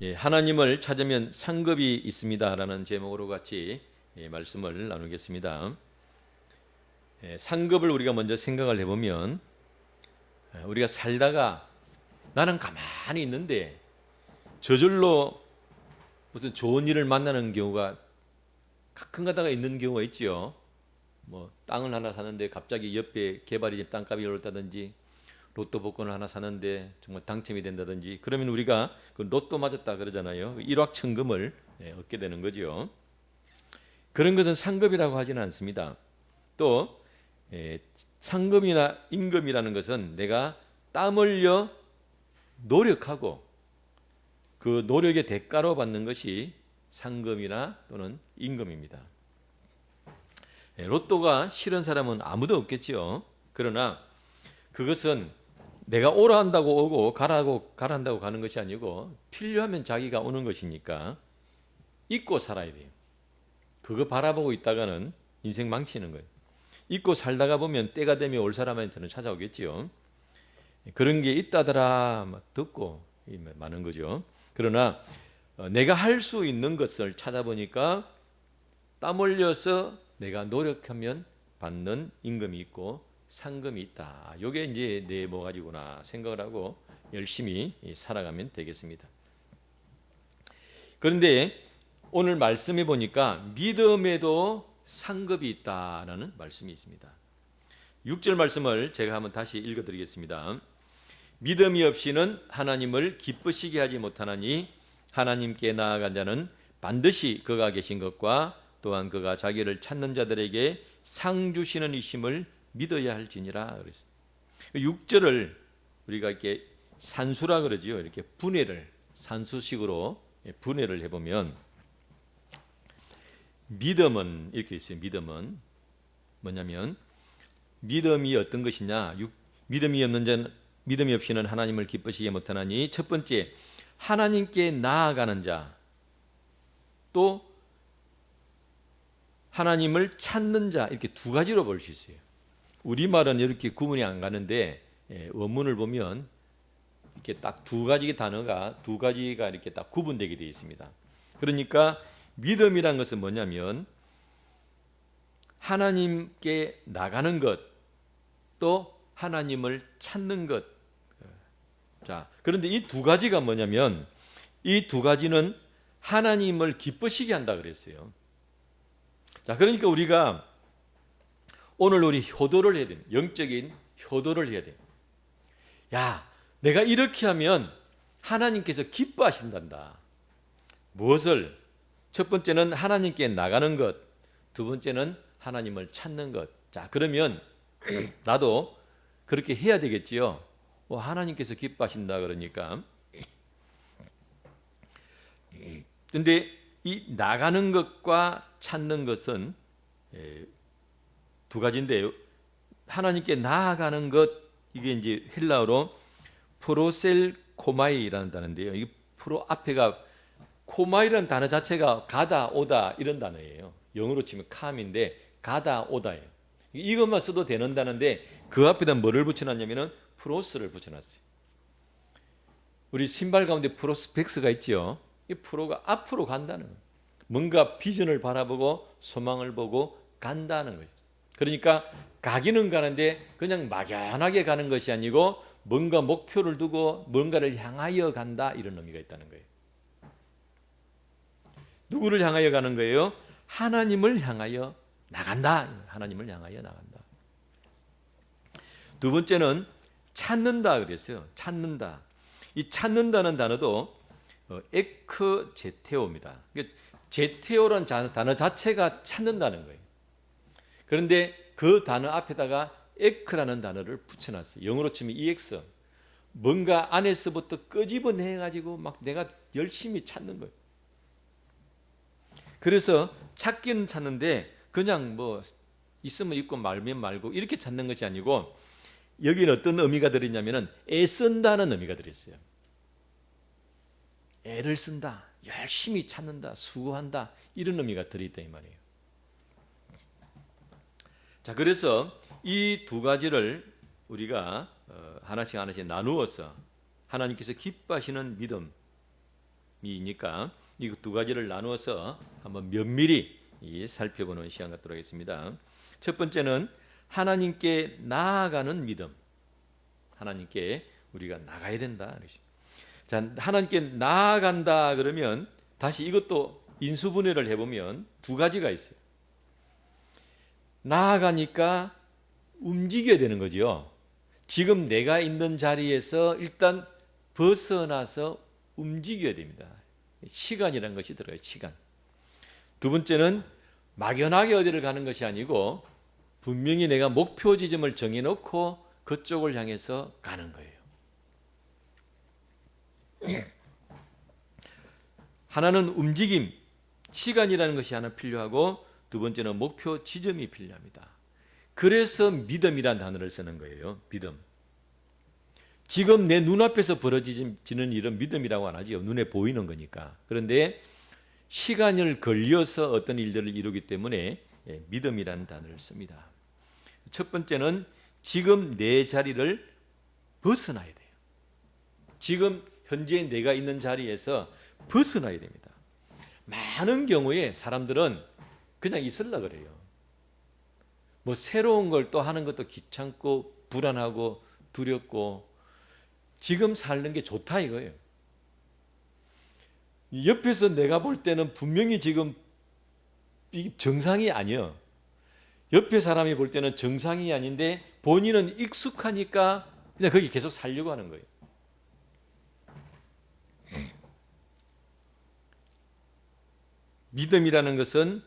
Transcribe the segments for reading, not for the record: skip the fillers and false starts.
하나님을 찾으면 상급이 있습니다라는 제목으로 같이 말씀을 나누겠습니다. 상급을 우리가 먼저 생각을 해보면 우리가 살다가 나는 가만히 있는데 저절로 무슨 좋은 일을 만나는 경우가 가끔가다가 있는 경우가 있죠. 뭐 땅을 하나 사는데 갑자기 옆에 개발이 땅값이 오르다든지 로또 복권을 하나 사는데 정말 당첨이 된다든지 그러면 우리가 그 로또 맞았다 그러잖아요. 일확천금을 얻게 되는 거죠. 그런 것은 상급이라고 하지는 않습니다. 또 상급이나 임금이라는 것은 내가 땀 흘려 노력하고 그 노력의 대가로 받는 것이 상금이나 또는 임금입니다. 로또가 싫은 사람은 아무도 없겠지요. 그러나 그것은 내가 오라 한다고 오고 가란다고 가는 것이 아니고 필요하면 자기가 오는 것이니까 잊고 살아야 돼요. 그거 바라보고 있다가는 인생 망치는 거예요. 잊고 살다가 보면 때가 되면 올 사람한테는 찾아오겠지요. 그런 게 있다더라 듣고 많은 거죠. 그러나 내가 할 수 있는 것을 찾아보니까 땀 흘려서 내가 노력하면 받는 임금이 있고 상금이 있다. 이게 이제 내 뭐 가지구나 생각을 하고 열심히 살아가면 되겠습니다. 그런데 오늘 말씀해 보니까 믿음에도 상급이 있다라는 말씀이 있습니다. 6절 말씀을 제가 한번 다시 읽어드리겠습니다. 믿음이 없이는 하나님을 기쁘시게 하지 못하나니 하나님께 나아간 자는 반드시 그가 계신 것과 또한 그가 자기를 찾는 자들에게 상 주시는 이심을 믿어야 할지니라 그랬습니다. 6절을 우리가 이렇게 산수라 그러지요. 이렇게 분해를 산수식으로 분해를 해보면 믿음은 이렇게 있어요. 믿음은 뭐냐면 믿음이 어떤 것이냐? 믿음이 없이는 하나님을 기쁘시게 못하나니 첫 번째 하나님께 나아가는 자, 또 하나님을 찾는 자 이렇게 두 가지로 볼 수 있어요. 우리말은 이렇게 구분이 안 가는데 원문을 보면 이렇게 딱 두 가지 단어가 두 가지가 이렇게 딱 구분되게 되어 있습니다. 그러니까 믿음이란 것은 뭐냐면 하나님께 나가는 것, 또 하나님을 찾는 것. 자, 그런데 이 두 가지가 뭐냐면 이 두 가지는 하나님을 기쁘시게 한다 그랬어요. 자, 그러니까 우리가 오늘 우리 효도를 해야 됩니다. 영적인 효도를 해야 돼요. 야, 내가 이렇게 하면 하나님께서 기뻐하신단다. 무엇을? 첫 번째는 하나님께 나가는 것, 두 번째는 하나님을 찾는 것. 자, 그러면 나도 그렇게 해야 되겠지요. 하나님께서 기뻐하신다 그러니까. 근데 이 나가는 것과 찾는 것은 두 가지인데요. 하나님께 나아가는 것, 이게 이제 헬라어로 프로셀코마이라는 단어인데요. 이 프로 앞에가 코마이라는 단어 자체가 가다 오다 이런 단어예요. 영어로 치면 캄인데 가다 오다예요. 이것만 써도 되는 단어인데 그 앞에다 뭐를 붙여놨냐면은 프로스를 붙여놨어요. 우리 신발 가운데 프로스펙스가 있죠. 이 프로가 앞으로 간다는 거예요. 뭔가 비전을 바라보고 소망을 보고 간다는 거죠. 그러니까 가기는 가는데 그냥 막연하게 가는 것이 아니고 뭔가 목표를 두고 뭔가를 향하여 간다 이런 의미가 있다는 거예요. 누구를 향하여 가는 거예요? 하나님을 향하여 나간다. 하나님을 향하여 나간다. 두 번째는 찾는다 그랬어요. 찾는다. 이 찾는다는 단어도 에크제테오입니다. 제테오라는 단어 자체가 찾는다는 거예요. 그런데 그 단어 앞에다가 에크라는 단어를 붙여놨어요. 영어로 치면 EX. 뭔가 안에서부터 끄집어내가지고 막 내가 열심히 찾는 거예요. 그래서 찾기는 찾는데 그냥 뭐 있으면 있고 말면 말고 이렇게 찾는 것이 아니고 여기는 어떤 의미가 들어있냐면은 애쓴다는 의미가 들어있어요. 애를 쓴다, 열심히 찾는다, 수고한다 이런 의미가 들어있다 이 말이에요. 자, 그래서 이 두 가지를 우리가 하나씩 나누어서 하나님께서 기뻐하시는 믿음, 믿음이니까 이 두 가지를 나누어서 한번 면밀히 살펴보는 시간 갖도록 하겠습니다. 첫 번째는 하나님께 나아가는 믿음. 하나님께 우리가 나가야 된다. 자, 하나님께 나아간다 그러면 다시 이것도 인수분해를 해보면 두 가지가 있어요. 나아가니까 움직여야 되는 거죠. 지금 내가 있는 자리에서 일단 벗어나서 움직여야 됩니다. 시간이라는 것이 들어요. 시간. 두 번째는 막연하게 어디를 가는 것이 아니고 분명히 내가 목표 지점을 정해놓고 그쪽을 향해서 가는 거예요. 하나는 움직임, 시간이라는 것이 하나 필요하고 두 번째는 목표 지점이 필요합니다. 그래서 믿음이라는 단어를 쓰는 거예요. 믿음. 지금 내 눈앞에서 벌어지는 일은 믿음이라고 안 하죠. 눈에 보이는 거니까. 그런데 시간을 걸려서 어떤 일들을 이루기 때문에 믿음이라는 단어를 씁니다. 첫 번째는 지금 내 자리를 벗어나야 돼요. 지금 현재 내가 있는 자리에서 벗어나야 됩니다. 많은 경우에 사람들은 그냥 있으려고 그래요. 뭐 새로운 걸 또 하는 것도 귀찮고 불안하고 두렵고 지금 사는 게 좋다 이거예요. 옆에서 내가 볼 때는 분명히 지금 이게 정상이 아니에요. 옆에 사람이 볼 때는 정상이 아닌데 본인은 익숙하니까 그냥 거기 계속 살려고 하는 거예요. 믿음이라는 것은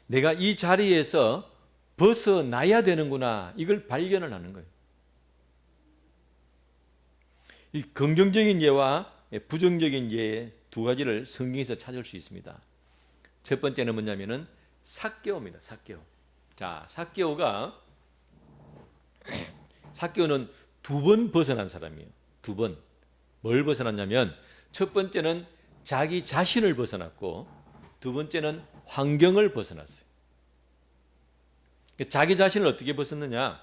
내가 이 자리에서 벗어나야 되는구나 이걸 발견을 하는 거예요. 이 긍정적인 예와 부정적인 예 두 가지를 성경에서 찾을 수 있습니다. 첫 번째는 뭐냐면은 삭개오입니다. 삭개오. 자, 삭개오는 두 번 벗어난 사람이에요. 두 번. 뭘 벗어났냐면 첫 번째는 자기 자신을 벗어났고 두 번째는 환경을 벗어났어요. 자기 자신을 어떻게 벗었느냐?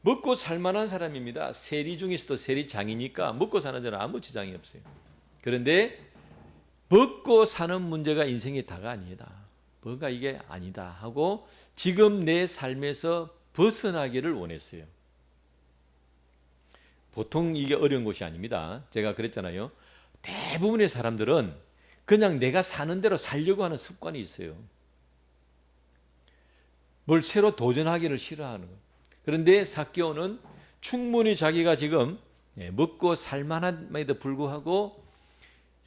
먹고 살만한 사람입니다. 세리 중에서도 세리장이니까 먹고 사는 데는 아무 지장이 없어요. 그런데 먹고 사는 문제가 인생의 다가 아니다. 뭐가 이게 아니다 하고 지금 내 삶에서 벗어나기를 원했어요. 보통 이게 어려운 것이 아닙니다. 제가 그랬잖아요. 대부분의 사람들은 그냥 내가 사는 대로 살려고 하는 습관이 있어요. 뭘 새로 도전하기를 싫어하는 거예요. 그런데 삭개오는 충분히 자기가 지금 먹고 살만함에도 불구하고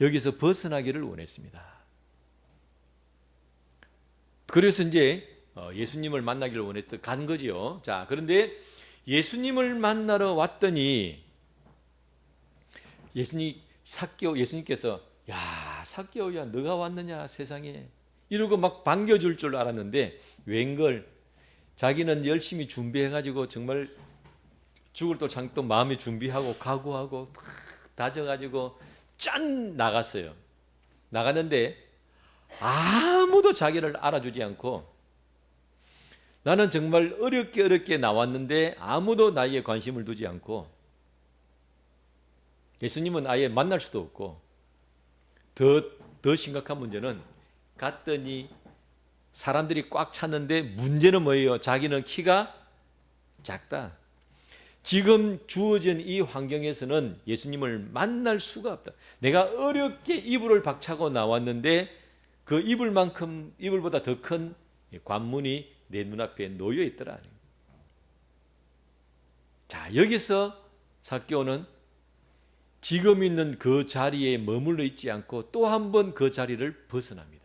여기서 벗어나기를 원했습니다. 그래서 이제 예수님을 만나기를 원했던 간 거지요. 자, 그런데 예수님을 만나러 왔더니 예수님께서 야, 삭개오야 너가 왔느냐 세상에 이러고 막 반겨줄 줄 알았는데 웬걸 자기는 열심히 준비해가지고 정말 죽을 또 마음에 준비하고 각오하고 다져가지고 짠 나갔어요. 나갔는데 아무도 자기를 알아주지 않고 나는 정말 어렵게 나왔는데 아무도 나에게 관심을 두지 않고 예수님은 아예 만날 수도 없고 더 심각한 문제는 갔더니 사람들이 꽉 찼는데 문제는 뭐예요? 자기는 키가 작다. 지금 주어진 이 환경에서는 예수님을 만날 수가 없다. 내가 어렵게 이불을 박차고 나왔는데 그 이불보다 더 큰 관문이 내 눈앞에 놓여 있더라. 자, 여기서 삭개오는 지금 있는 그 자리에 머물러 있지 않고 또 한 번 그 자리를 벗어납니다.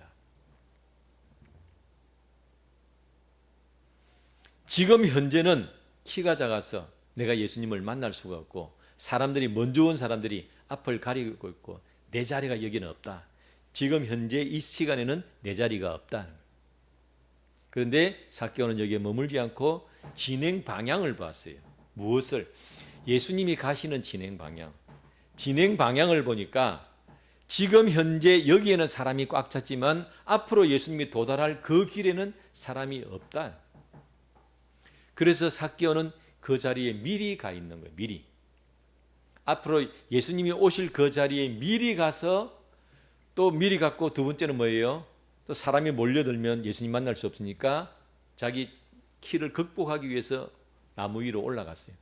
지금 현재는 키가 작아서 내가 예수님을 만날 수가 없고 사람들이 먼저 온 사람들이 앞을 가리고 있고 내 자리가 여기는 없다. 지금 현재 이 시간에는 내 자리가 없다. 그런데 삭개오는 여기에 머물지 않고 진행 방향을 봤어요. 무엇을? 예수님이 가시는 진행 방향. 진행 방향을 보니까 지금 현재 여기에는 사람이 꽉 찼지만 앞으로 예수님이 도달할 그 길에는 사람이 없다. 그래서 삭개오는 그 자리에 미리 가 있는 거예요. 미리. 앞으로 예수님이 오실 그 자리에 미리 가서 또 미리 갔고, 두 번째는 뭐예요? 또 사람이 몰려들면 예수님 만날 수 없으니까 자기 키를 극복하기 위해서 나무 위로 올라갔어요.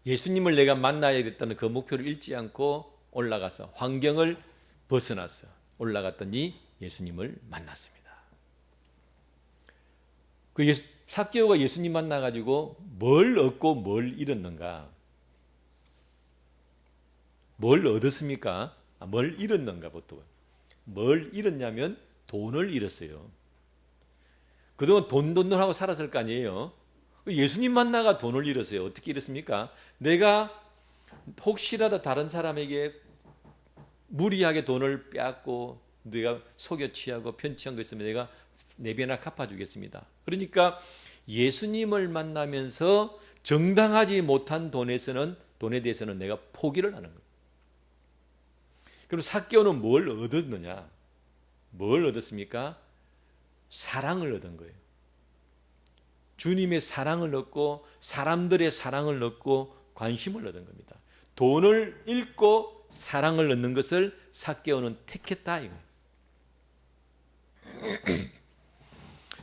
예수님을 내가 만나야겠다는 그 목표를 잃지 않고 올라가서 환경을 벗어나서 올라갔더니 예수님을 만났습니다. 삭개오가 예수님 만나가지고 뭘 얻고 뭘 잃었는가? 뭘 얻었습니까? 뭘 잃었는가 보통. 뭘 잃었냐면 돈을 잃었어요. 그동안 돈 하고 살았을 거 아니에요. 예수님 만나가 돈을 잃었어요. 어떻게 잃었습니까? 내가 혹시라도 다른 사람에게 무리하게 돈을 빼앗고 내가 속여 취하고 편취한 거 있으면 내가 네 배나 갚아주겠습니다. 그러니까 예수님을 만나면서 정당하지 못한 돈에 대해서는 내가 포기를 하는 거예요. 그럼 삭개오는 뭘 얻었느냐? 뭘 얻었습니까? 사랑을 얻은 거예요. 주님의 사랑을 얻고 사람들의 사랑을 얻고 관심을 얻은 겁니다. 돈을 잃고 사랑을 얻는 것을 삭개오는 택했다 이거예요.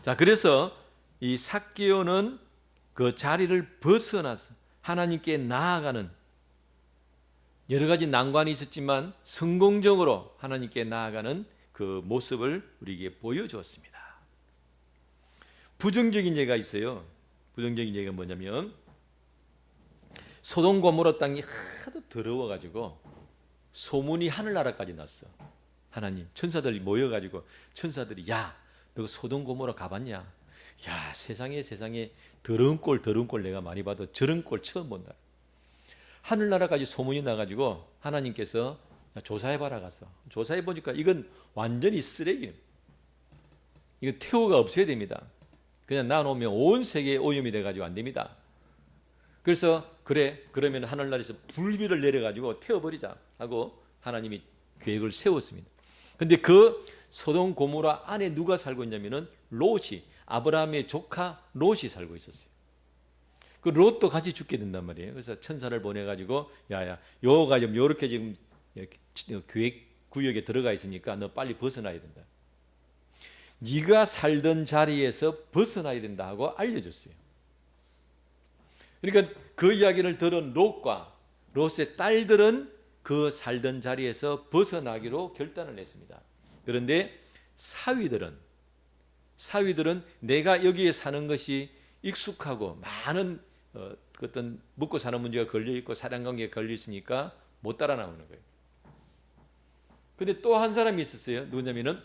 자, 그래서 이 삭개오는 그 자리를 벗어나서 하나님께 나아가는, 여러 가지 난관이 있었지만 성공적으로 하나님께 나아가는 그 모습을 우리에게 보여주었습니다. 부정적인 예가 있어요. 부정적인 예가 뭐냐면 소돔 고모라 땅이 하도 더러워가지고 소문이 하늘나라까지 났어. 하나님, 천사들이 모여가지고 천사들이, 야, 너 소돔 고모라 가봤냐? 야, 세상에 더러운 꼴 내가 많이 봐도 저런 꼴 처음 본다. 하늘나라까지 소문이 나가지고 하나님께서 조사해봐라 가서 조사해보니까 이건 완전히 쓰레기. 이거 태우가 없어야 됩니다. 그냥 놔놓으면 온 세계에 오염이 돼가지고 안 됩니다. 그래서 그러면 하늘나라에서 불비를 내려가지고 태워버리자 하고 하나님이 계획을 세웠습니다. 근데 그 소돔 고모라 안에 누가 살고 있냐면은 롯이, 아브라함의 조카 롯이 살고 있었어요. 그 롯도 같이 죽게 된단 말이에요. 그래서 천사를 보내가지고 야야, 요가 좀 요렇게 지금 계획 구역에 들어가 있으니까 너 빨리 벗어나야 된다. 네가 살던 자리에서 벗어나야 된다 하고 알려줬어요. 그러니까 그 이야기를 들은 롯과 롯의 딸들은 그 살던 자리에서 벗어나기로 결단을 했습니다. 그런데 사위들은 내가 여기에 사는 것이 익숙하고 많은 어떤 먹고 사는 문제가 걸려있고 사랑관계가 걸려있으니까 못 따라 나오는 거예요. 근데 또 한 사람이 있었어요. 누구냐면은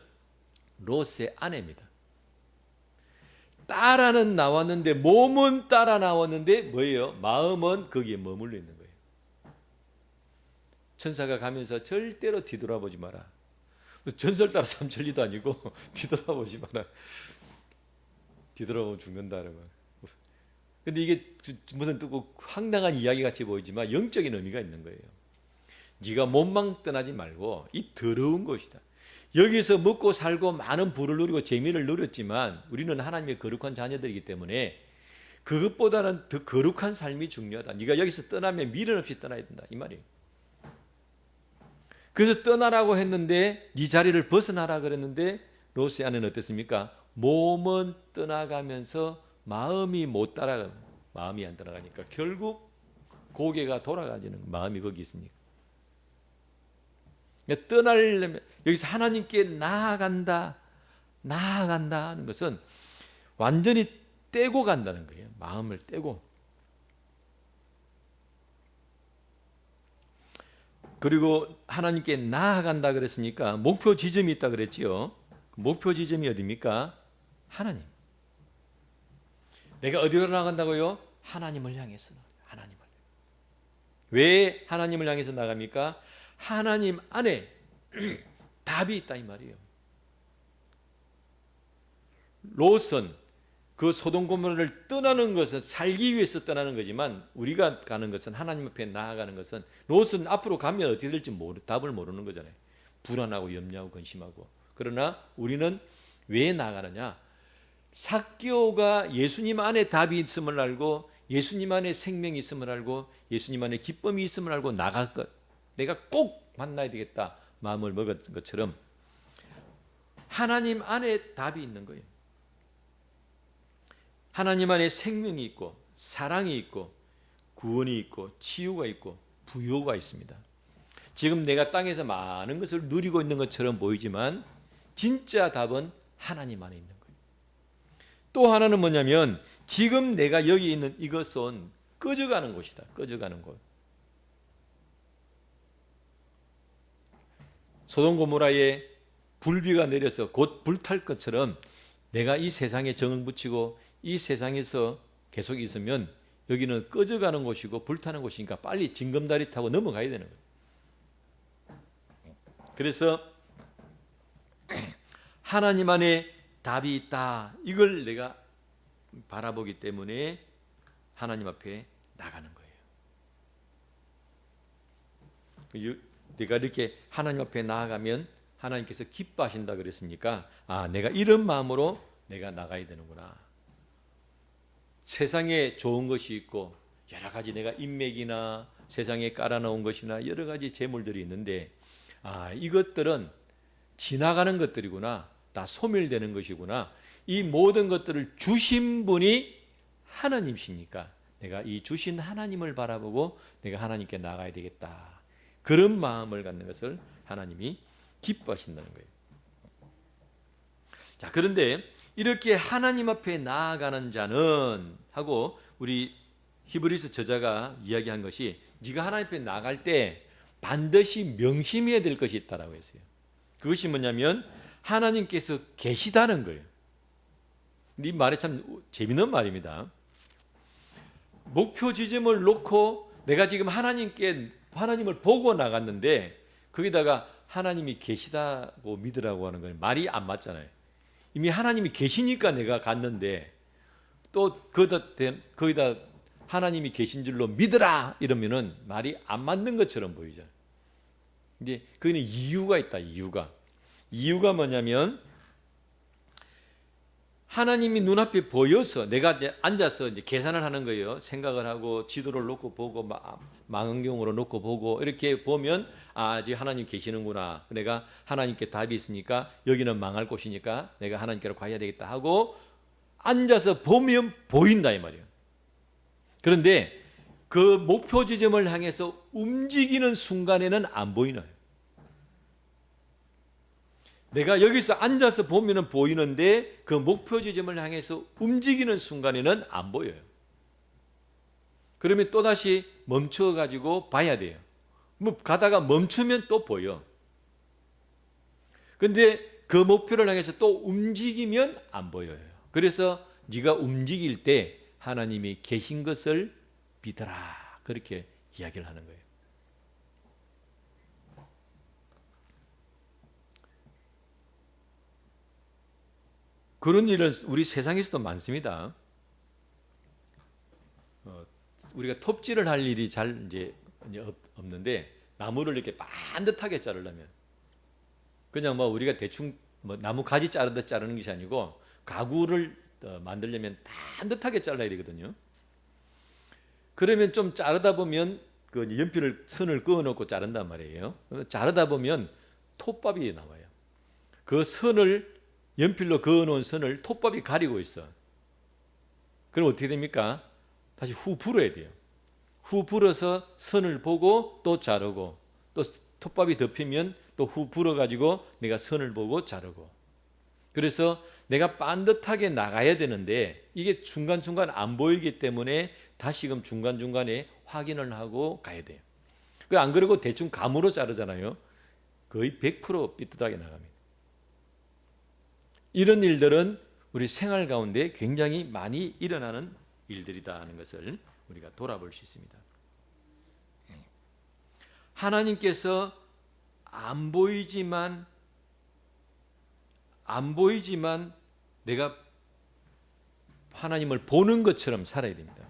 롯의 아내입니다. 따라는 나왔는데, 몸은 따라 나왔는데 뭐예요? 마음은 거기에 머물러 있는 거예요. 천사가 가면서 절대로 뒤돌아보지 마라. 전설 따라 삼천리도 아니고 뒤돌아보지 마라. 뒤돌아보면 죽는다. 근데 이게 무슨 또 황당한 이야기 같이 보이지만 영적인 의미가 있는 거예요. 네가 몸만 떠나지 말고 이 더러운 것이다. 여기서 먹고 살고 많은 부를 누리고 재미를 누렸지만 우리는 하나님의 거룩한 자녀들이기 때문에 그것보다는 더 거룩한 삶이 중요하다. 네가 여기서 떠나면 미련 없이 떠나야 된다 이 말이에요. 그래서 떠나라고 했는데, 네 자리를 벗어나라 그랬는데 롯의 아내는 어땠습니까? 몸은 떠나가면서 마음이 안 따라가니까 결국 고개가 돌아가지는 마음이 거기 있으니까. 그러니까 떠나려면 여기서 하나님께 나아간다 하는 것은 완전히 떼고 간다는 거예요. 마음을 떼고. 그리고 하나님께 나아간다 그랬으니까 목표 지점이 있다 그랬지요. 목표 지점이 어디입니까? 하나님. 내가 어디로 나간다고요? 하나님을 향해서. 하나님을. 왜 하나님을 향해서 나갑니까? 하나님 안에 답이 있다 이 말이에요. 롯은 그 소돔 고모라를 떠나는 것은 살기 위해서 떠나는 거지만, 우리가 가는 것은 하나님 앞에 나아가는 것은, 롯은 앞으로 가면 어떻게 될지 답을 모르는 거잖아요. 불안하고 염려하고 근심하고. 그러나 우리는 왜 나아가느냐? 삭개오가 예수님 안에 답이 있음을 알고 예수님 안에 생명이 있음을 알고 예수님 안에 기쁨이 있음을 알고 나갈 것, 내가 꼭 만나야 되겠다 마음을 먹은 것처럼 하나님 안에 답이 있는 거예요. 하나님 안에 생명이 있고 사랑이 있고 구원이 있고 치유가 있고 부요가 있습니다. 지금 내가 땅에서 많은 것을 누리고 있는 것처럼 보이지만 진짜 답은 하나님 안에 있는 거예요. 또 하나는 뭐냐면 지금 내가 여기 있는 이것은 꺼져가는 곳이다. 꺼져가는 곳. 소돔 고모라에 불비가 내려서 곧 불탈 것처럼 내가 이 세상에 정을 붙이고 이 세상에서 계속 있으면 여기는 꺼져가는 곳이고 불타는 곳이니까 빨리 징검다리 타고 넘어가야 되는 거예요. 그래서 하나님 안에 답이 있다. 이걸 내가 바라보기 때문에 하나님 앞에 나가는 거예요. 내가 이렇게 하나님 앞에 나아가면 하나님께서 기뻐하신다 그랬으니까 내가 이런 마음으로 내가 나가야 되는구나. 세상에 좋은 것이 있고 여러 가지 내가 인맥이나 세상에 깔아놓은 것이나 여러 가지 재물들이 있는데 이것들은 지나가는 것들이구나. 다 소멸되는 것이구나. 이 모든 것들을 주신 분이 하나님이시니까 내가 이 주신 하나님을 바라보고 내가 하나님께 나가야 되겠다. 그런 마음을 갖는 것을 하나님이 기뻐하신다는 거예요. 자, 그런데 이렇게 하나님 앞에 나아가는 자는 하고 우리 히브리서 저자가 이야기한 것이 네가 하나님 앞에 나갈 때 반드시 명심해야 될 것이 있다라고 했어요. 그것이 뭐냐면 하나님께서 계시다는 거예요. 이 말이 참 재미있는 말입니다. 목표 지점을 놓고 내가 지금 하나님을 보고 나갔는데 거기다가 하나님이 계시다고 믿으라고 하는 건 말이 안 맞잖아요. 이미 하나님이 계시니까 내가 갔는데 또 거기다 하나님이 계신 줄로 믿으라 이러면은 말이 안 맞는 것처럼 보이죠. 근데 거기는 이유가 있다. 이유가 뭐냐면 하나님이 눈앞에 보여서 내가 앉아서 이제 계산을 하는 거예요. 생각을 하고 지도를 놓고 보고 망원경으로 놓고 보고 이렇게 보면 이제 하나님 계시는구나. 내가 하나님께 답이 있으니까 여기는 망할 곳이니까 내가 하나님께로 가야 되겠다 하고 앉아서 보면 보인다 이 말이에요. 그런데 그 목표 지점을 향해서 움직이는 순간에는 안 보이나요? 내가 여기서 앉아서 보면 보이는데 그 목표 지점을 향해서 움직이는 순간에는 안 보여요. 그러면 또다시 멈춰가지고 봐야 돼요. 가다가 멈추면 또 보여. 근데 그 목표를 향해서 또 움직이면 안 보여요. 그래서 네가 움직일 때 하나님이 계신 것을 믿어라. 그렇게 이야기를 하는 거예요. 그런 일은 우리 세상에서도 많습니다. 우리가 톱질을 할 일이 잘 이제 없는데 나무를 이렇게 반듯하게 자르려면 그냥 우리가 대충 나무 가지 자르듯 자르는 것이 아니고 가구를 만들려면 반듯하게 잘라야 되거든요. 그러면 좀 자르다 보면 그 연필을 선을 그어놓고 자른단 말이에요. 자르다 보면 톱밥이 나와요. 그 선을 연필로 그어놓은 선을 톱밥이 가리고 있어. 그럼 어떻게 됩니까? 다시 후 불어야 돼요. 후 불어서 선을 보고 또 자르고 또 톱밥이 덮이면 또 후 불어가지고 내가 선을 보고 자르고. 그래서 내가 반듯하게 나가야 되는데 이게 중간중간 안 보이기 때문에 다시금 중간중간에 확인을 하고 가야 돼요. 안 그러고 대충 감으로 자르잖아요. 거의 100% 삐뚤하게 나갑니다. 이런 일들은 우리 생활 가운데 굉장히 많이 일어나는 일들이다 하는 것을 우리가 돌아볼 수 있습니다. 하나님께서 안 보이지만 내가 하나님을 보는 것처럼 살아야 됩니다.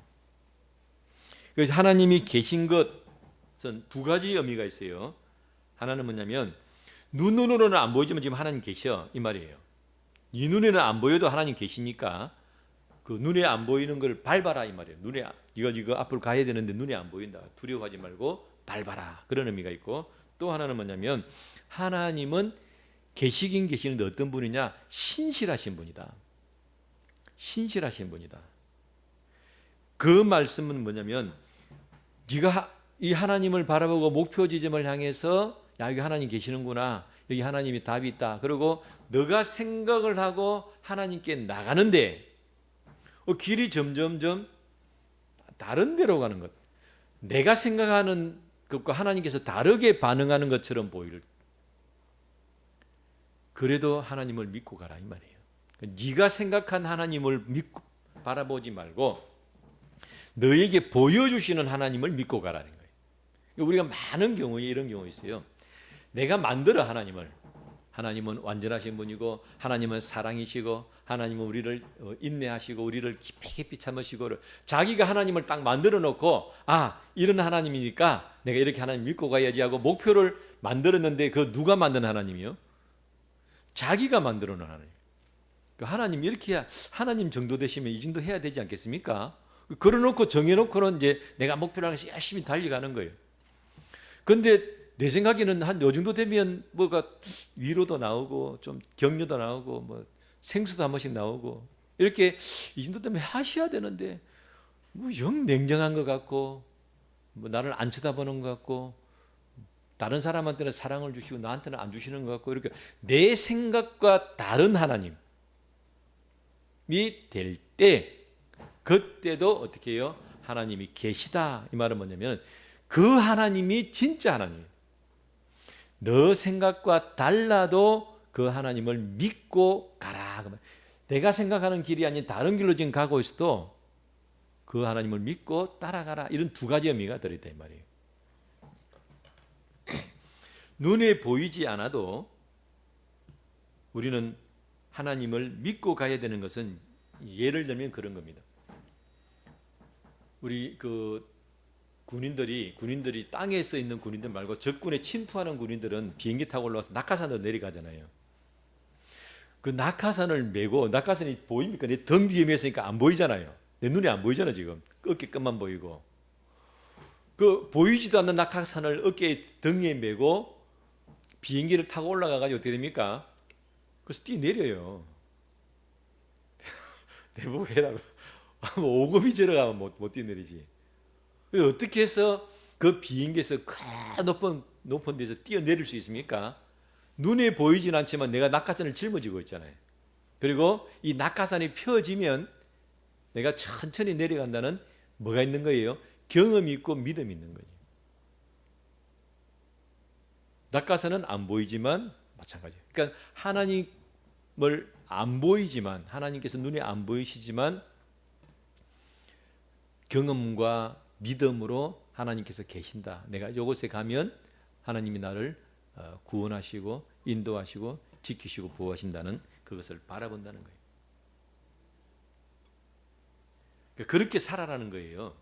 그래서 하나님이 계신 것은 두 가지 의미가 있어요. 하나는 뭐냐면 눈으로는 안 보이지만 지금 하나님 계셔 이 말이에요. 이 눈에는 안 보여도 하나님 계시니까 그 눈에 안 보이는 걸 밟아라 이 말이에요. 눈에 이거 앞으로 가야 되는데 눈에 안 보인다. 두려워하지 말고 밟아라. 그런 의미가 있고, 또 하나는 뭐냐면 하나님은 계시긴 계시는데 어떤 분이냐? 신실하신 분이다. 신실하신 분이다. 그 말씀은 뭐냐면 네가 이 하나님을 바라보고 목표 지점을 향해서 야, 여기 하나님 계시는구나. 여기 하나님이 답이 있다. 그리고 너가 생각을 하고 하나님께 나가는데 길이 점점점 다른 데로 가는 것. 내가 생각하는 것과 하나님께서 다르게 반응하는 것처럼 보일. 그래도 하나님을 믿고 가라 이 말이에요. 네가 생각한 하나님을 믿고 바라보지 말고 너에게 보여주시는 하나님을 믿고 가라는 거예요. 우리가 많은 경우에 이런 경우 있어요. 내가 만들어 하나님은 완전하신 분이고 하나님은 사랑이시고 하나님은 우리를 인내하시고 우리를 깊이 참으시고 자기가 하나님을 딱 만들어 놓고 이런 하나님이니까 내가 이렇게 하나님 믿고 가야지 하고 목표를 만들었는데 그 누가 만든 하나님이요? 자기가 만들어 놓은 하나님. 하나님 이렇게 해야 하나님 정도 되시면 이 정도 해야 되지 않겠습니까? 걸어놓고 정해놓고는 이제 내가 목표를 향해서 열심히 달려가는 거예요. 그런데 내 생각에는 한 요 정도 되면 뭐가 위로도 나오고 좀 격려도 나오고 뭐 생수도 한 번씩 나오고 이렇게 이 정도 되면 하셔야 되는데 뭐 영 냉정한 것 같고 뭐 나를 안 쳐다보는 것 같고 다른 사람한테는 사랑을 주시고 나한테는 안 주시는 것 같고 이렇게 내 생각과 다른 하나님이 될 때 그때도 어떻게 해요? 하나님이 계시다. 이 말은 뭐냐면 그 하나님이 진짜 하나님이에요. 너 생각과 달라도 그 하나님을 믿고 가라. 내가 생각하는 길이 아닌 다른 길로 지금 가고 있어도 그 하나님을 믿고 따라가라. 이런 두 가지 의미가 들어있다 이 말이에요. 눈에 보이지 않아도 우리는 하나님을 믿고 가야 되는 것은 예를 들면 그런 겁니다. 우리 군인들이 땅에 서 있는 군인들 말고 적군에 침투하는 군인들은 비행기 타고 올라와서 낙하산으로 내려가잖아요. 그 낙하산을 메고 낙하산이 보입니까? 내 등 뒤에 메으니까 안 보이잖아요. 내 눈에 안 보이잖아 지금. 어깨 끝만 보이고. 그 보이지도 않는 낙하산을 어깨 등에 메고 비행기를 타고 올라가가지고 어떻게 됩니까? 그래서 뛰내려요. 내보고 해라고. 오금이 들어가면 못 뛰내리지. 어떻게 해서 그 비행기에서 큰 높은 데서 뛰어내릴 수 있습니까? 눈에 보이진 않지만 내가 낙하산을 짊어지고 있잖아요. 그리고 이 낙하산이 펴지면 내가 천천히 내려간다는 뭐가 있는 거예요? 경험이 있고 믿음이 있는 거죠. 낙하산은 안 보이지만 마찬가지예요. 그러니까 하나님을 안 보이지만 하나님께서 눈에 안 보이시지만 경험과 믿음으로 하나님께서 계신다. 내가 이곳에 가면 하나님이 나를 구원하시고 인도하시고 지키시고 보호하신다는 그것을 바라본다는 거예요. 그렇게 살아라는 거예요.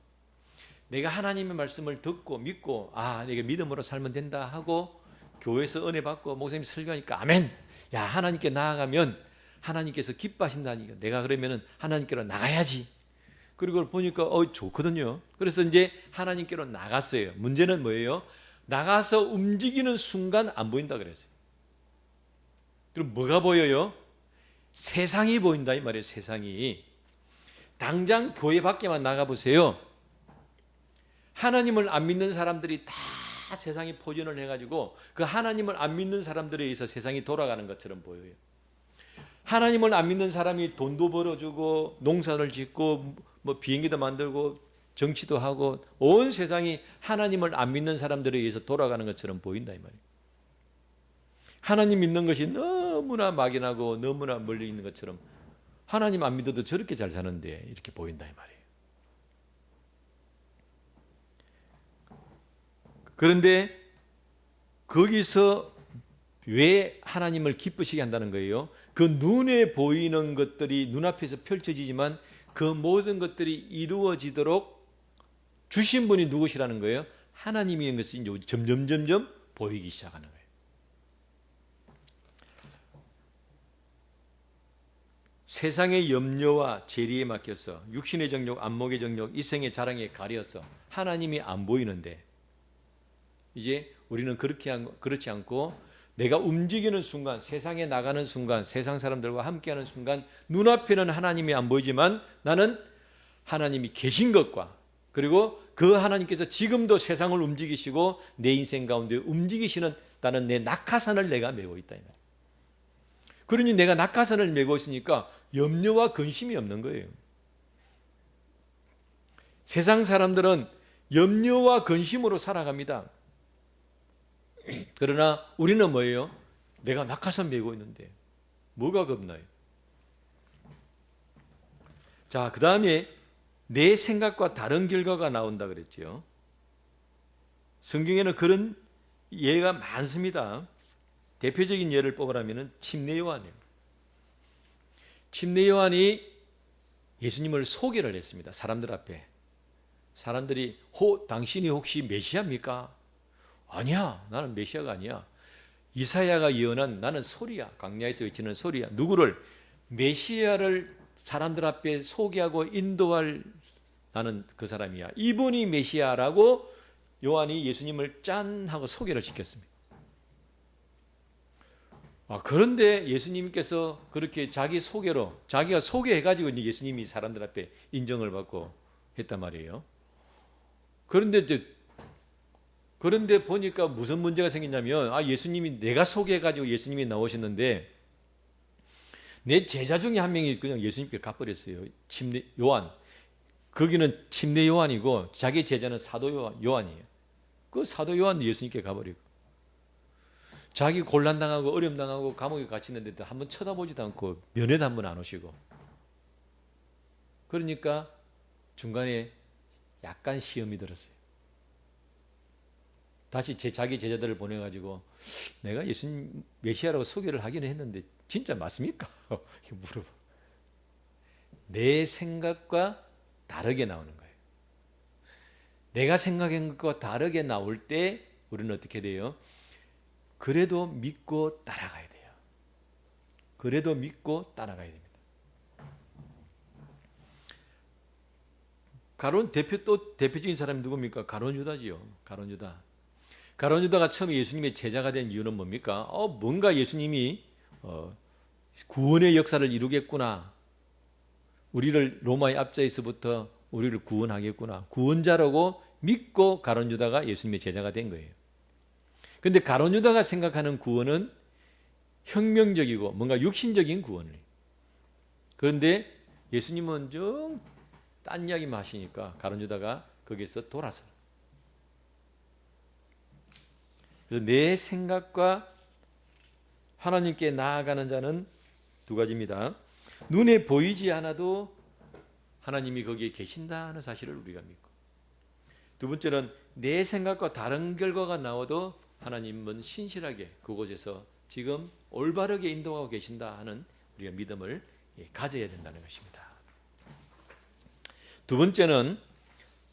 내가 하나님의 말씀을 듣고 믿고 내가 믿음으로 살면 된다 하고 교회에서 은혜 받고 목사님이 설교하니까 아멘. 야 하나님께 나아가면 하나님께서 기뻐하신다니까 내가 그러면은 하나님께로 나가야지. 그리고 보니까 좋거든요. 그래서 이제 하나님께로 나갔어요. 문제는 뭐예요? 나가서 움직이는 순간 안 보인다 그랬어요. 그럼 뭐가 보여요? 세상이 보인다 이 말이에요. 세상이. 당장 교회 밖에만 나가보세요. 하나님을 안 믿는 사람들이 다 세상이 포진을 해가지고 그 하나님을 안 믿는 사람들에 의해서 세상이 돌아가는 것처럼 보여요. 하나님을 안 믿는 사람이 돈도 벌어주고 농사를 짓고 뭐 비행기도 만들고 정치도 하고 온 세상이 하나님을 안 믿는 사람들에 의해서 돌아가는 것처럼 보인다 이 말이에요. 하나님 믿는 것이 너무나 막연하고 너무나 멀리 있는 것처럼 하나님 안 믿어도 저렇게 잘 사는데 이렇게 보인다 이 말이에요. 그런데 거기서 왜 하나님을 기쁘시게 한다는 거예요? 그 눈에 보이는 것들이 눈앞에서 펼쳐지지만 그 모든 것들이 이루어지도록 주신 분이 누구시라는 거예요? 하나님인 것이 이제 점점 보이기 시작하는 거예요. 세상의 염려와 재리에 맡겨서 육신의 정욕, 안목의 정욕, 이생의 자랑에 가려서 하나님이 안 보이는데, 이제 우리는 그렇지 않고 내가 움직이는 순간, 세상에 나가는 순간, 세상 사람들과 함께하는 순간 눈앞에는 하나님이 안 보이지만 나는 하나님이 계신 것과, 그리고 그 하나님께서 지금도 세상을 움직이시고 내 인생 가운데 움직이시는 다는 내 낙하산을 내가 메고 있다. 그러니 내가 낙하산을 메고 있으니까 염려와 근심이 없는 거예요. 세상 사람들은 염려와 근심으로 살아갑니다. 그러나 우리는 뭐예요? 내가 낙하산 메고 있는데 뭐가 겁나요? 자, 그 다음에 내 생각과 다른 결과가 나온다 그랬죠. 성경에는 그런 예가 많습니다. 대표적인 예를 뽑으라면 침례 요한이에요. 침례 요한이 예수님을 소개를 했습니다. 사람들 앞에. 사람들이 당신이 혹시 메시아입니까? 아니야, 나는 메시아가 아니야. 이사야가 예언한 나는 소리야. 광야에서 외치는 소리야. 누구를? 메시아를 사람들 앞에 소개하고 인도할 나는 그 사람이야. 이분이 메시아라고 요한이 예수님을 짠 하고 소개를 시켰습니다. 그런데 예수님께서 그렇게 자기 소개로, 자기가 소개해가지고 예수님이 사람들 앞에 인정을 받고 했단 말이에요. 그런데 보니까 무슨 문제가 생겼냐면, 예수님이, 내가 소개해가지고 예수님이 나오셨는데 내 제자 중에 한 명이 그냥 예수님께 가버렸어요. 침례 요한. 거기는 침례 요한이고 자기 제자는 사도 요한이에요. 그 사도 요한 예수님께 가버리고, 자기 곤란당하고 어려움당하고 감옥에 갇히는데 한번 쳐다보지도 않고 면회도 한번 안 오시고, 그러니까 중간에 약간 시험이 들었어요. 다시 자기 제자들을 보내가지고 내가 예수님 메시아라고 소개를 하기는 했는데 진짜 맞습니까? 이렇게 물어봐. 내 생각과 다르게 나오는 거예요. 내가 생각한 것과 다르게 나올 때 우리는 어떻게 돼요? 그래도 믿고 따라가야 돼요. 그래도 믿고 따라가야 됩니다. 대표적인 사람이 누굽니까? 가룟 유다지요. 가룟 유다. 가룟 유다가 처음에 예수님의 제자가 된 이유는 뭡니까? 뭔가 예수님이 구원의 역사를 이루겠구나. 우리를 로마의 압제에서부터 우리를 구원하겠구나. 구원자라고 믿고 가룟 유다가 예수님의 제자가 된 거예요. 그런데 가룟 유다가 생각하는 구원은 혁명적이고 뭔가 육신적인 구원을. 그런데 예수님은 좀 딴 이야기만 하시니까 가룟 유다가 거기서 돌아서. 그래서 내 생각과 하나님께 나아가는 자는 두 가지입니다. 눈에 보이지 않아도 하나님이 거기에 계신다는 사실을 우리가 믿고, 두 번째는 내 생각과 다른 결과가 나와도 하나님은 신실하게 그곳에서 지금 올바르게 인도하고 계신다 하는 우리가 믿음을 가져야 된다는 것입니다. 두 번째는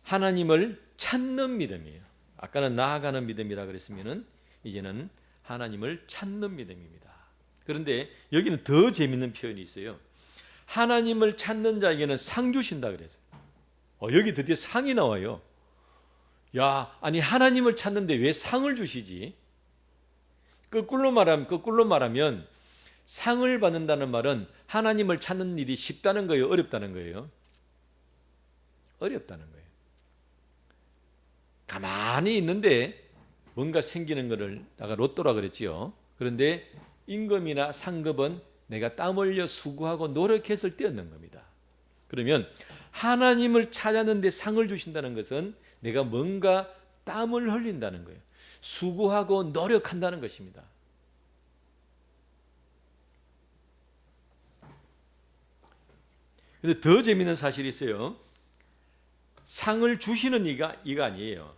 하나님을 찾는 믿음이에요. 아까는 나아가는 믿음이라 그랬으면은 이제는 하나님을 찾는 믿음입니다. 그런데 여기는 더 재밌는 표현이 있어요. 하나님을 찾는 자에게는 상 주신다 그랬어요. 여기 드디어 상이 나와요. 아니 하나님을 찾는데 왜 상을 주시지? 거꾸로 말하면 상을 받는다는 말은 하나님을 찾는 일이 쉽다는 거예요, 어렵다는 거예요? 어렵다는 거예요. 가만히 있는데 뭔가 생기는 거를 아까 로또라 그랬지요. 그런데 임금이나 상급은 내가 땀 흘려 수고하고 노력했을 때 얻는 겁니다. 그러면 하나님을 찾았는데 상을 주신다는 것은 내가 뭔가 땀을 흘린다는 거예요. 수고하고 노력한다는 것입니다. 근데 더 재미있는 사실이 있어요. 상을 주시는 이가 아니에요.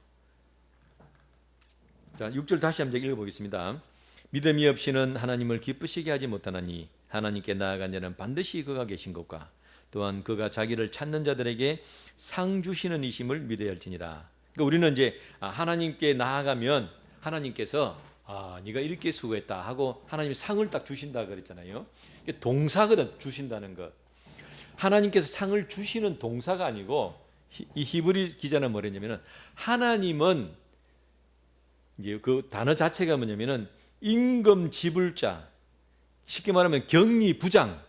자, 6절 다시 한번 읽어보겠습니다. 믿음이 없이는 하나님을 기쁘시게 하지 못하나니 하나님께 나아간 자는 반드시 그가 계신 것과 또한 그가 자기를 찾는 자들에게 상 주시는 이심을 믿어야 할지니라. 그러니까 우리는 이제 하나님께 나아가면 하나님께서 아, 네가 이렇게 수고했다 하고 하나님이 상을 딱 주신다 그랬잖아요. 동사거든, 주신다는 것. 하나님께서 상을 주시는 동사가 아니고 이 히브리 기자는 뭐랬냐면은 하나님은 이제 그 단어 자체가 뭐냐면은 임금 지불자, 쉽게 말하면 경리부장.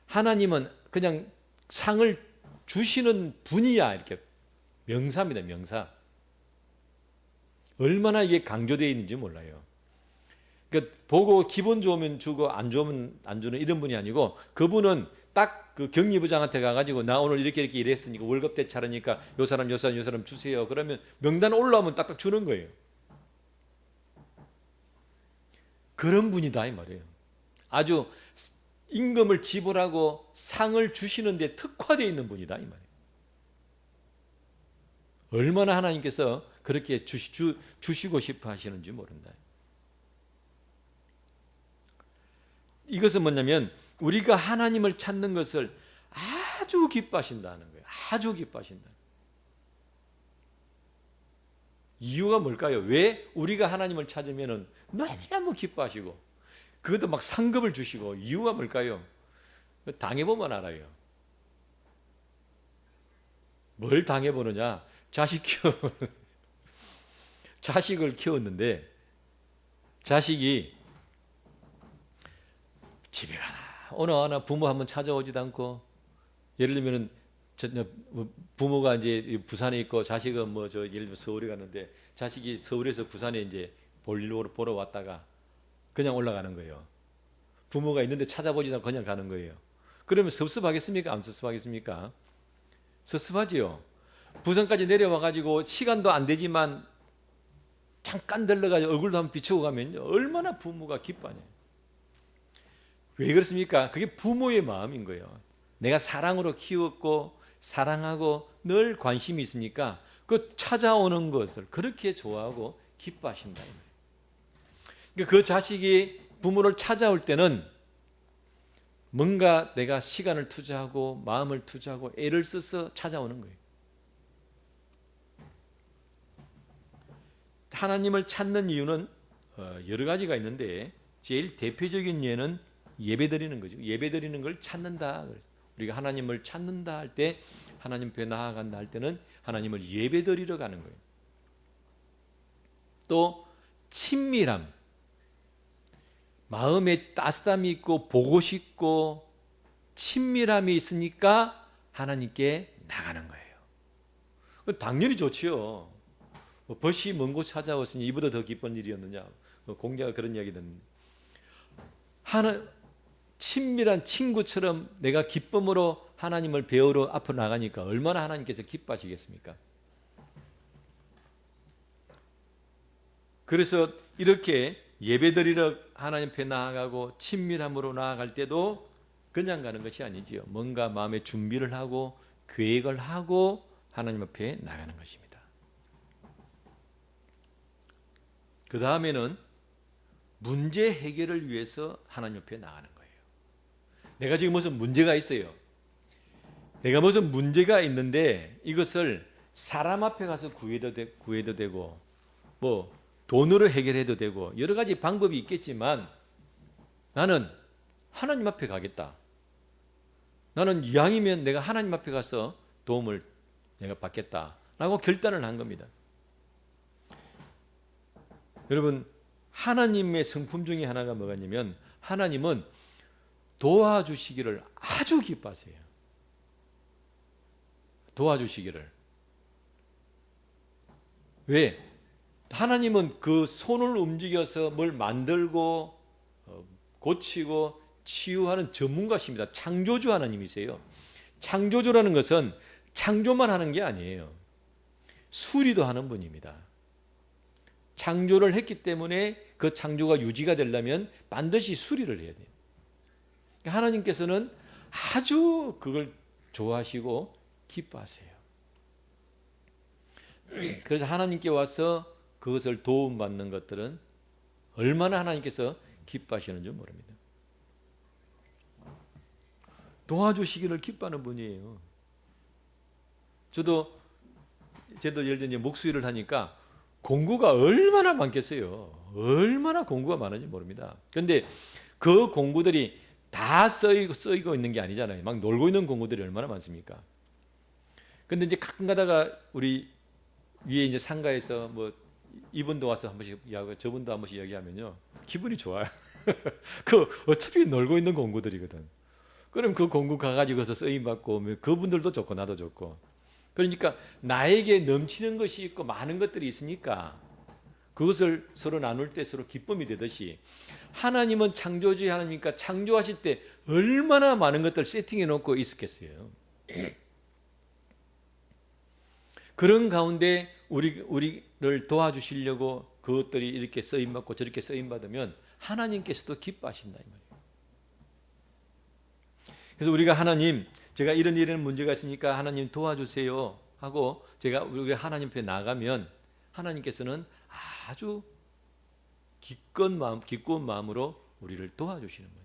하나님은 그냥 상을 주시는 분이야, 이렇게 명사입니다, 명사. 얼마나 이게 강조되어 있는지 몰라요. 그러니까 보고 기분 좋으면 주고 안 좋으면 안 주는 이런 분이 아니고, 그분은 딱 그 경리부장한테 가가지고 나 오늘 이렇게 일했으니까 월급 대차르니까 요 사람 주세요. 그러면 명단 올라오면 딱딱 주는 거예요. 그런 분이다 이 말이에요. 아주 임금을 지불하고 상을 주시는 데 특화되어 있는 분이다 이 말이에요. 얼마나 하나님께서 그렇게 주시고 싶어 하시는지 모른다. 이것은 뭐냐면 우리가 하나님을 찾는 것을 아주 기뻐하신다는 거예요. 아주 기뻐하신다. 이유가 뭘까요? 왜 우리가 하나님을 찾으면 너무 기뻐하시고 그것도 막 상급을 주시고, 이유가 뭘까요? 당해보면 알아요. 뭘 당해보느냐? 자식을 키웠는데 자식이 집에 가나 어느 하나 부모 한번 찾아오지도 않고, 예를 들면은 부모가 이제 부산에 있고 자식은 뭐 예를 들면 서울에 갔는데 자식이 서울에서 부산에 이제 볼일로 보러 왔다가 그냥 올라가는 거예요. 부모가 있는데 찾아보지도 않고 그냥 가는 거예요. 그러면 섭섭하겠습니까? 안 섭섭하겠습니까? 섭섭하지요. 부산까지 내려와 가지고 시간도 안 되지만 잠깐 들러가지고 얼굴도 한번 비추고 가면 얼마나 부모가 기뻐하냐. 왜 그렇습니까? 그게 부모의 마음인 거예요. 내가 사랑으로 키웠고 사랑하고 늘 관심이 있으니까 그 찾아오는 것을 그렇게 좋아하고 기뻐하신다. 그러니까 그 자식이 부모를 찾아올 때는 뭔가 내가 시간을 투자하고 마음을 투자하고 애를 써서 찾아오는 거예요. 하나님을 찾는 이유는 여러 가지가 있는데 제일 대표적인 예는 예배드리는 거죠. 예배드리는 걸 찾는다. 우리가 하나님을 찾는다 할 때, 하나님 앞에 나아간다 할 때는 하나님을 예배드리러 가는 거예요. 또 친밀함, 마음에 따스함이 있고 보고 싶고 친밀함이 있으니까 하나님께 나가는 거예요. 당연히 좋지요. 벗이 먼 곳 찾아왔으니 이보다 더 기쁜 일이었느냐. 공자가 그런 이야기 듣는데, 친밀한 친구처럼 내가 기쁨으로 하나님을 배우러 앞으로 나가니까 얼마나 하나님께서 기뻐하시겠습니까? 그래서 이렇게 예배드리러 하나님 앞에 나아가고 친밀함으로 나아갈 때도 그냥 가는 것이 아니지요. 뭔가 마음의 준비를 하고 계획을 하고 하나님 앞에 나가는 것입니다. 그 다음에는 문제 해결을 위해서 하나님 앞에 나가는 거예요. 내가 지금 무슨 문제가 있어요. 내가 무슨 문제가 있는데 이것을 사람 앞에 가서 구해도 되고 뭐 돈으로 해결해도 되고 여러 가지 방법이 있겠지만 나는 하나님 앞에 가겠다. 나는 이왕이면 내가 하나님 앞에 가서 도움을 내가 받겠다라고 결단을 한 겁니다. 여러분, 하나님의 성품 중에 하나가 뭐냐면 하나님은 도와주시기를 아주 기뻐하세요. 도와주시기를. 왜? 하나님은 그 손을 움직여서 뭘 만들고 고치고 치유하는 전문가십니다. 창조주 하나님이세요. 창조주라는 것은 창조만 하는 게 아니에요. 수리도 하는 분입니다. 창조를 했기 때문에 그 창조가 유지가 되려면 반드시 수리를 해야 돼요. 하나님께서는 아주 그걸 좋아하시고 기뻐하세요. 그래서 하나님께 와서 그것을 도움받는 것들은 얼마나 하나님께서 기뻐하시는지 모릅니다. 도와주시기를 기뻐하는 분이에요. 저도 저도 예를 들어 이제 목수일을 하니까 공구가 얼마나 많겠어요. 얼마나 공구가 많은지 모릅니다. 그런데 그 공구들이 다 쓰이고 있는 게 아니잖아요. 막 놀고 있는 공구들이 얼마나 많습니까? 근데 이제 가끔 가다가 우리 위에 이제 상가에서 뭐 이분도 와서 한 번씩 이야기하고 저분도 한 번씩 이야기하면요, 기분이 좋아요. 그 어차피 놀고 있는 공구들이거든. 그럼 그 공구 가가지고서 쓰임 받고 그분들도 좋고 나도 좋고. 그러니까 나에게 넘치는 것이 있고 많은 것들이 있으니까 그것을 서로 나눌 때 서로 기쁨이 되듯이, 하나님은 창조주의 하나님이니까 창조하실 때 얼마나 많은 것들 세팅해 놓고 있었겠어요. 그런 가운데 우리를 도와주시려고 그것들이 이렇게 쓰임 받고 저렇게 쓰임 받으면 하나님께서도 기뻐하신다 이 말이에요. 그래서 우리가 하나님, 제가 이런 문제가 있으니까 하나님 도와주세요 하고 우리가 하나님 앞에 나가면 하나님께서는 아주 기꺼운 마음으로 우리를 도와주시는 거예요.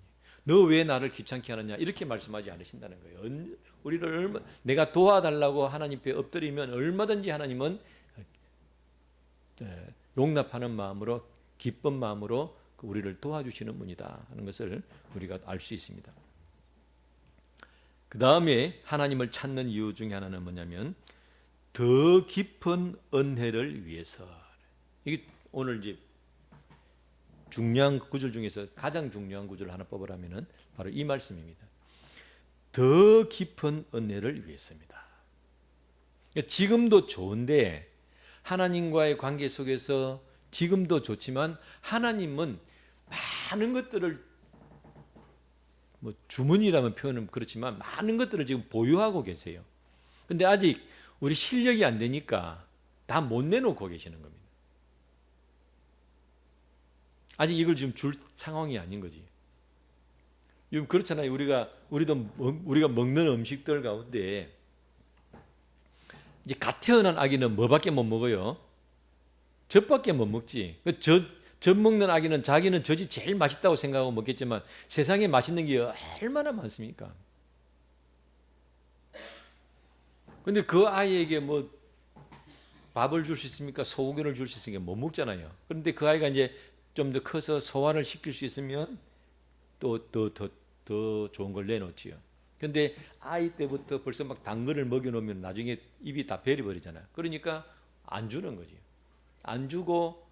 너 왜 나를 귀찮게 하느냐 이렇게 말씀하지 않으신다는 거예요. 우리를 내가 도와달라고 하나님 앞에 엎드리면 얼마든지 하나님은 용납하는 마음으로, 기쁜 마음으로 우리를 도와주시는 분이다 하는 것을 우리가 알 수 있습니다. 그 다음에 하나님을 찾는 이유 중에 하나는 뭐냐면 더 깊은 은혜를 위해서. 이게 오늘 이제 중요한 구절 중에서 가장 중요한 구절을 하나 뽑으라면은 바로 이 말씀입니다. 더 깊은 은혜를 위해서입니다. 지금도 좋은데, 하나님과의 관계 속에서 지금도 좋지만 하나님은 많은 것들을, 뭐 주문이라면 표현은 그렇지만 많은 것들을 지금 보유하고 계세요. 근데 아직 우리 실력이 안 되니까 다 못 내놓고 계시는 겁니다. 아직 이걸 지금 줄 상황이 아닌 거지. 그렇잖아요. 우리가 먹는 음식들 가운데 이제 갓 태어난 아기는 뭐밖에 못 먹어요? 젖밖에 못 먹지. 젖 먹는 아기는 자기는 젖이 제일 맛있다고 생각하고 먹겠지만 세상에 맛있는 게 얼마나 많습니까? 근데 그 아이에게 뭐 밥을 줄 수 있습니까? 소고기를 줄 수 있으니까 못 먹잖아요. 그런데 그 아이가 이제 좀 더 커서 소화를 시킬 수 있으면 또 더 좋은 걸 내놓지요. 근데 아이 때부터 벌써 막 단 거를 먹여놓으면 나중에 입이 다 베려버리잖아요. 그러니까 안 주는 거지. 안 주고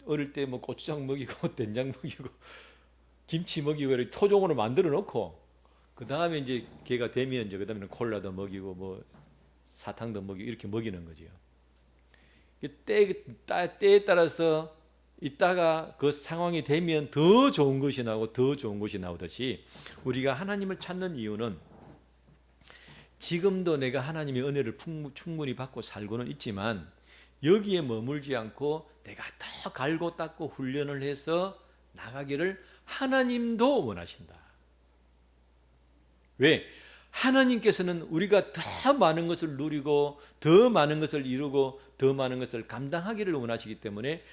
어릴 때 뭐 고추장 먹이고 된장 먹이고 김치 먹이고 이렇게 토종으로 만들어 놓고, 그 다음에 이제 걔가 되면 이제 그 다음에는 콜라도 먹이고 뭐 사탕도 먹이고 이렇게 먹이는 거지요. 때에 따라서 있다가 그 상황이 되면 더 좋은 것이 나오고 더 좋은 것이 나오듯이, 우리가 하나님을 찾는 이유는 지금도 내가 하나님의 은혜를 충분히 받고 살고는 있지만 여기에 머물지 않고 내가 더 갈고 닦고 훈련을 해서 나가기를 하나님도 원하신다. 왜? 하나님께서는 우리가 더 많은 것을 누리고 더 많은 것을 이루고 더 많은 것을 감당하기를 원하시기 때문에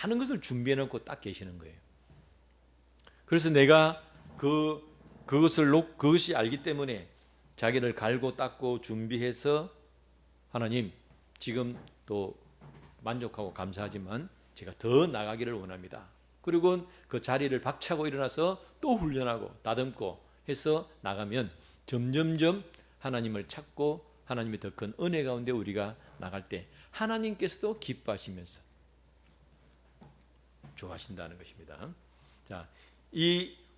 많은 것을 준비해 놓고 딱 계시는 거예요. 그래서 내가 그것이 알기 때문에 자기를 갈고 닦고 준비해서 하나님, 지금 또 만족하고 감사하지만 제가 더 나가기를 원합니다. 그리고 그 자리를 박차고 일어나서 또 훈련하고 다듬고 해서 나가면 점점점 하나님을 찾고 하나님의 더 큰 은혜 가운데 우리가 나갈 때 하나님께서도 기뻐하시면서 좋아하신다는 것입니다. 자,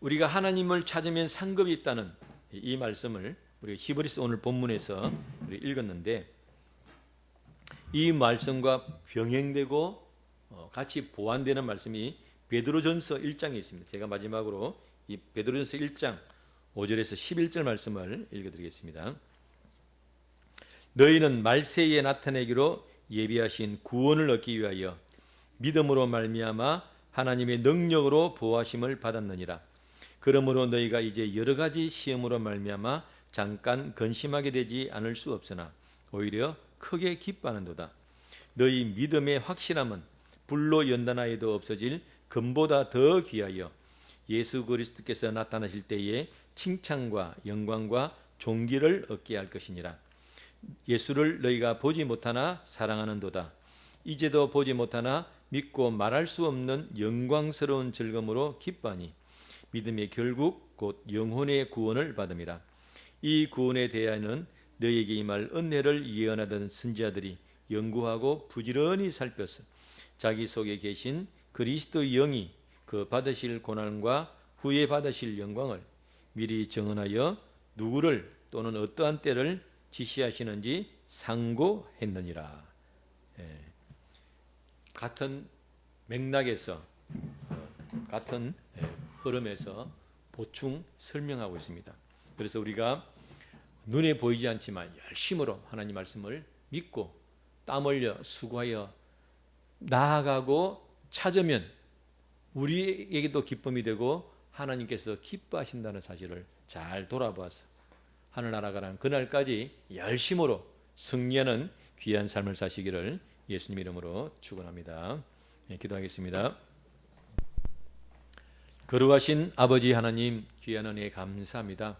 우리가 하나님을 찾으면 상급이 있다는 이 말씀을 우리 히브리서 오늘 본문에서 우리 읽었는데, 이 말씀과 병행되고 같이 보완되는 말씀이 베드로전서 1장에 있습니다. 제가 마지막으로 이 베드로전서 1장 5절에서 11절 말씀을 읽어드리겠습니다. 너희는 말세에 나타내기로 예비하신 구원을 얻기 위하여 믿음으로 말미암아 하나님의 능력으로 보호하심을 받았느니라. 그러므로 너희가 이제 여러 가지 시험으로 말미암아 잠깐 근심하게 되지 않을 수 없으나 오히려 크게 기뻐하는도다. 너희 믿음의 확실함은 불로 연단하여도 없어질 금보다 더 귀하여 예수 그리스도께서 나타나실 때에 칭찬과 영광과 존귀를 얻게 할 것이니라. 예수를 너희가 보지 못하나 사랑하는도다. 이제도 보지 못하나 믿고 말할 수 없는 영광스러운 즐거움으로 기뻐하니 믿음의 결국 곧 영혼의 구원을 받음이라. 이 구원에 대하여는 너희에게 임할 은혜를 예언하던 선지자들이 연구하고 부지런히 살펴서 자기 속에 계신 그리스도의 영이 그 받으실 고난과 후에 받으실 영광을 미리 정언하여 누구를 또는 어떠한 때를 지시하시는지 상고했느니라. 같은 맥락에서 같은 흐름에서 보충 설명하고 있습니다. 그래서 우리가 눈에 보이지 않지만 열심으로 하나님 말씀을 믿고 땀 흘려 수고하여 나아가고 찾으면 우리에게도 기쁨이 되고 하나님께서 기뻐하신다는 사실을 잘 돌아보아서 하늘나라 가는 그날까지 열심으로 승리하는 귀한 삶을 사시기를 예수님 이름으로 축원합니다. 기도하겠습니다. 거룩하신 아버지 하나님, 귀한 은혜에 감사합니다.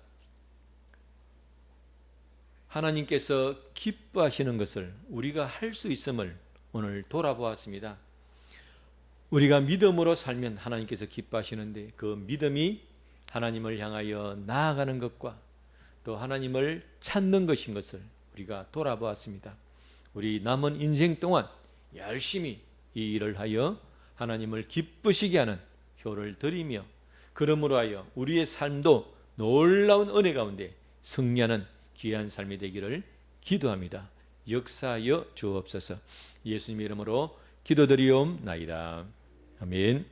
하나님께서 기뻐하시는 것을 우리가 할 수 있음을 오늘 돌아보았습니다. 우리가 믿음으로 살면 하나님께서 기뻐하시는데 그 믿음이 하나님을 향하여 나아가는 것과 또 하나님을 찾는 것인 것을 우리가 돌아보았습니다. 우리 남은 인생 동안 열심히 이 일을 하여 하나님을 기쁘시게 하는 효를 드리며 그러므로 하여 우리의 삶도 놀라운 은혜 가운데 승리하는 귀한 삶이 되기를 기도합니다. 역사하여 주옵소서. 예수님 이름으로 기도드리옵나이다. 아멘.